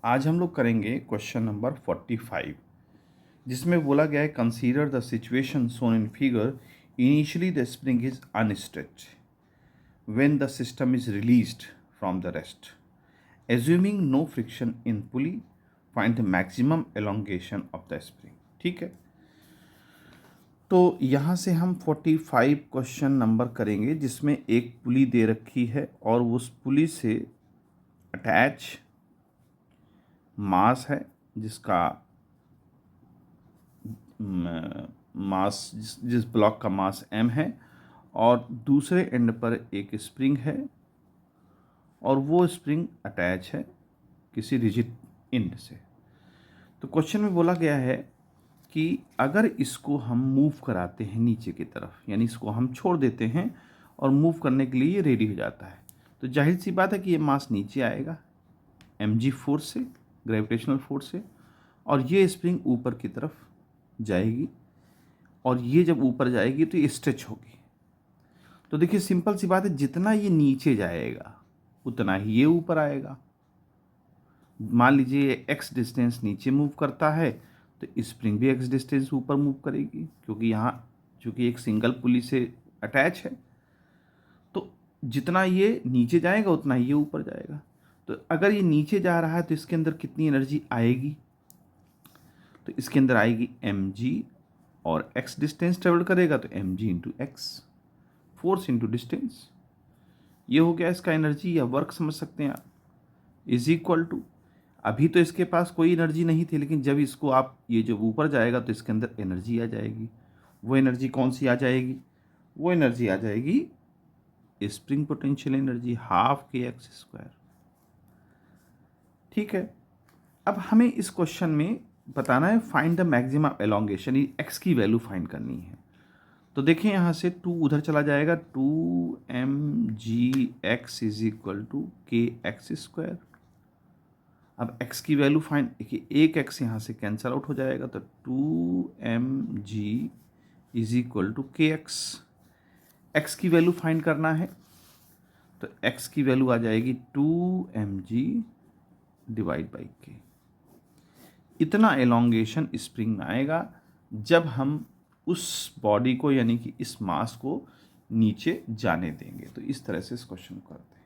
आज हम लोग करेंगे क्वेश्चन नंबर 45, जिसमें बोला गया है consider the situation shown in figure. Initially the spring is unstretched when the system is released from the rest, assuming no friction in pulley, find the maximum elongation of the spring. ठीक है, तो यहाँ से हम 45 question number करेंगे, जिसमें एक पुली दे रखी है और उस पुली से अटैच मास है, जिसका मास जिस ब्लॉक का मास m है, और दूसरे एंड पर एक स्प्रिंग है और वो स्प्रिंग अटैच है किसी रिजिड एंड से। तो क्वेश्चन में बोला गया है कि अगर इसको हम मूव कराते हैं नीचे की तरफ, यानी इसको हम छोड़ देते हैं और मूव करने के लिए ये रेडी हो जाता है, तो जाहिर सी बात है कि ये मास नीचे आएगा mg फोर्स से, ग्रेविटेशनल फोर्स से, और ये स्प्रिंग ऊपर की तरफ जाएगी, और ये जब ऊपर जाएगी तो ये स्ट्रेच होगी। तो देखिए सिंपल सी बात है, जितना ये नीचे जाएगा उतना ही ये ऊपर आएगा। मान लीजिए x डिस्टेंस नीचे मूव करता है तो स्प्रिंग भी x डिस्टेंस ऊपर मूव करेगी, क्योंकि यहाँ चूँकि एक सिंगल पुली से अटैच है, तो जितना ये नीचे जाएगा उतना ही ये ऊपर जाएगा। तो अगर ये नीचे जा रहा है तो इसके अंदर कितनी एनर्जी आएगी, तो इसके अंदर आएगी mg, और x डिस्टेंस ट्रेवल करेगा तो mg into x, force into distance, ये हो गया इसका एनर्जी या वर्क समझ सकते हैं आप, इज इक्वल टू, अभी तो इसके पास कोई एनर्जी नहीं थी, लेकिन जब इसको आप ये जब ऊपर जाएगा तो इसके अंदर एनर्जी आ जाएगी। वो एनर्जी कौन सी आ जाएगी? वो एनर्जी आ जाएगी spring potential energy, half kx²। ठीक है, अब हमें इस क्वेश्चन में बताना है फाइंड द मैक्सिमम एलोंगेशन, ये x की वैल्यू फाइंड करनी है। तो देखें यहाँ से 2 उधर चला जाएगा, 2mgx is equal to kx²। अब x की वैल्यू फाइंड, देखिए एक x यहाँ से कैंसल आउट हो जाएगा, तो 2mg is equal to kx। x की वैल्यू फाइंड करना है, तो x की वैल्यू आ जाएगी 2mg डिवाइड बाई k। इतना एलोंगेशन स्प्रिंग में आएगा जब हम उस बॉडी को, यानी कि इस मास को नीचे जाने देंगे। तो इस तरह से इस क्वेश्चन को करते हैं।